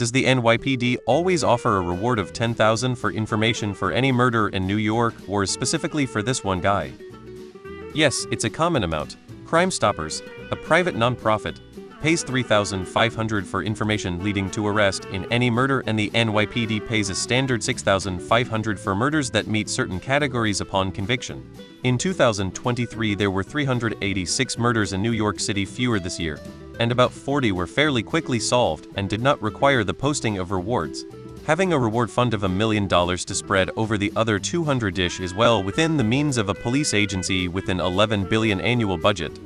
Does the NYPD always offer a reward of $10,000 for information for any murder in New York, or specifically for this one guy? Yes, it's a common amount. Crime Stoppers, a private nonprofit, pays $3,500 for information leading to arrest in any murder, and the NYPD pays a standard $6,500 for murders that meet certain categories upon conviction. In 2023, there were 386 murders in New York City, fewer this year, and about 40 were fairly quickly solved and did not require the posting of rewards. Having a reward fund of $1 million to spread over the other 200-ish is well within the means of a police agency with an $11 billion annual budget.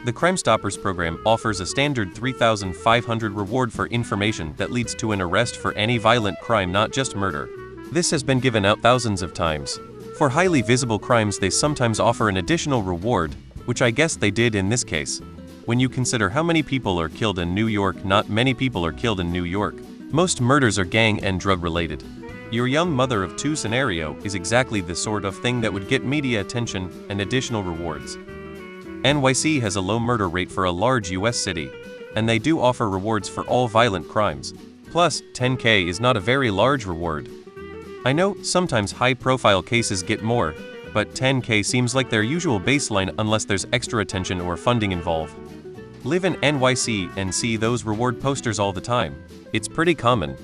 The Crime Stoppers program offers a standard $3,500 reward for information that leads to an arrest for any violent crime, not just murder. This has been given out thousands of times. For highly visible crimes, they sometimes offer an additional reward, which I guess they did in this case. When you consider how many people are killed in New York, not many people are killed in New York. Most murders are gang and drug related. Your young mother of two scenario is exactly the sort of thing that would get media attention and additional rewards. NYC has a low murder rate for a large US city, and they do offer rewards for all violent crimes. Plus, $10K is not a very large reward. I know sometimes high-profile cases get more, but $10K seems like their usual baseline unless there's extra attention or funding involved. Live in NYC and see those reward posters all the time. It's pretty common.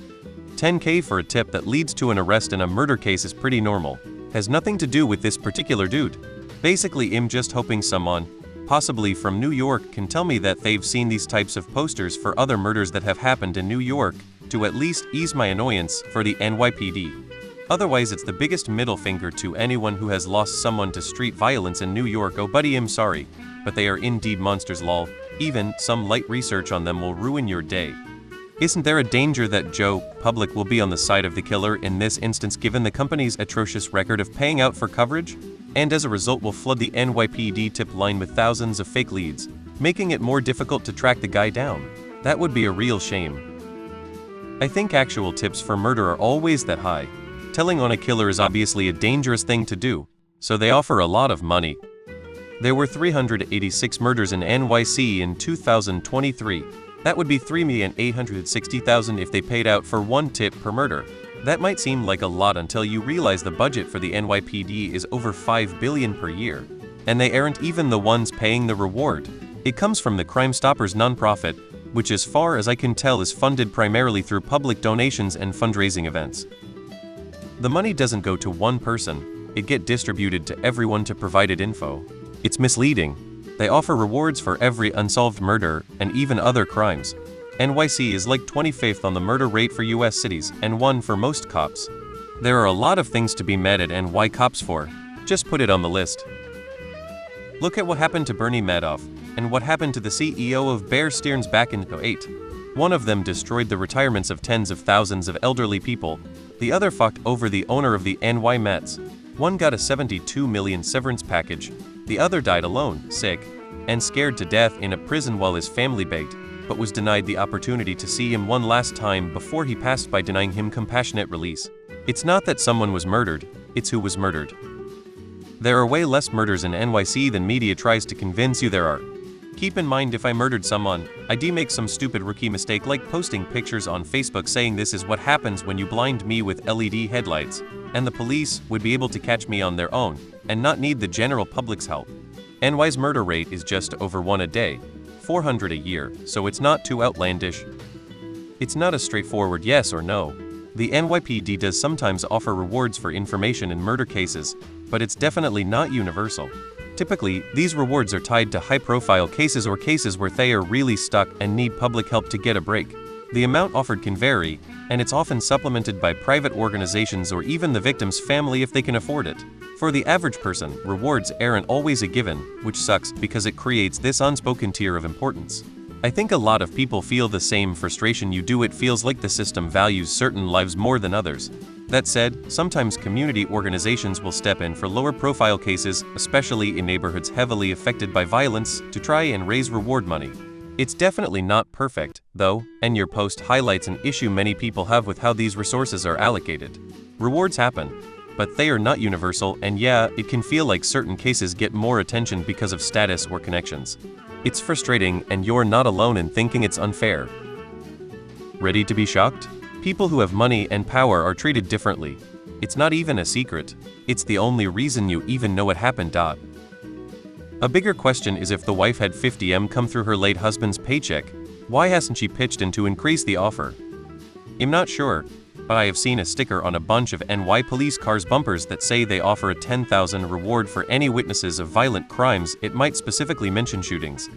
$10K for a tip that leads to an arrest in a murder case is pretty normal. Has nothing to do with this particular dude. Basically, I'm just hoping someone, possibly from New York, can tell me that they've seen these types of posters for other murders that have happened in New York, to at least ease my annoyance for the NYPD. Otherwise, it's the biggest middle finger to anyone who has lost someone to street violence in New York. Oh buddy, I'm sorry, but they are indeed monsters, lol. Even some light research on them will ruin your day. Isn't there a danger that Joe Public will be on the side of the killer in this instance, given the company's atrocious record of paying out for coverage? And as a result will flood the NYPD tip line with thousands of fake leads, making it more difficult to track the guy down. That would be a real shame. I think actual tips for murder are always that high. Telling on a killer is obviously a dangerous thing to do, so they offer a lot of money. There were 386 murders in NYC in 2023. That would be $3,860,000 if they paid out for one tip per murder. That might seem like a lot until you realize the budget for the NYPD is over $5 billion per year. And they aren't even the ones paying the reward. It comes from the Crime Stoppers nonprofit, which as far as I can tell is funded primarily through public donations and fundraising events. The money doesn't go to one person, it gets distributed to everyone to provide it info. It's misleading. They offer rewards for every unsolved murder and even other crimes. NYC is like 25th on the murder rate for US cities and 1 for most cops. There are a lot of things to be mad at and why cops for. Just put it on the list. Look at what happened to Bernie Madoff and what happened to the CEO of Bear Stearns back in 2008. One of them destroyed the retirements of tens of thousands of elderly people. The other fucked over the owner of the NY Mets. One got a $72 million severance package. The other died alone, sick, and scared to death in a prison while his family begged, but was denied the opportunity to see him one last time before he passed by denying him compassionate release. It's not that someone was murdered, it's who was murdered. There are way less murders in NYC than media tries to convince you there are. Keep in mind, if I murdered someone, I'd make some stupid rookie mistake like posting pictures on Facebook saying this is what happens when you blind me with LED headlights, and the police would be able to catch me on their own, and not need the general public's help. NY's murder rate is just over 1 a day, 400 a year, so it's not too outlandish. It's not a straightforward yes or no. The NYPD does sometimes offer rewards for information in murder cases, but it's definitely not universal. Typically, these rewards are tied to high-profile cases or cases where they are really stuck and need public help to get a break. The amount offered can vary, and it's often supplemented by private organizations or even the victim's family if they can afford it. For the average person, rewards aren't always a given, which sucks because it creates this unspoken tier of importance. I think a lot of people feel the same frustration you do. It feels like the system values certain lives more than others. That said, sometimes community organizations will step in for lower-profile cases, especially in neighborhoods heavily affected by violence, to try and raise reward money. It's definitely not perfect, though, and your post highlights an issue many people have with how these resources are allocated. Rewards happen, but they are not universal, and yeah, it can feel like certain cases get more attention because of status or connections. It's frustrating, and you're not alone in thinking it's unfair. Ready to be shocked? People who have money and power are treated differently. It's not even a secret. It's the only reason you even know what happened. A bigger question is, if the wife had 50M come through her late husband's paycheck, why hasn't she pitched in to increase the offer? I'm not sure, but I have seen a sticker on a bunch of NY police cars' bumpers that say they offer a 10,000 reward for any witnesses of violent crimes. It might specifically mention shootings.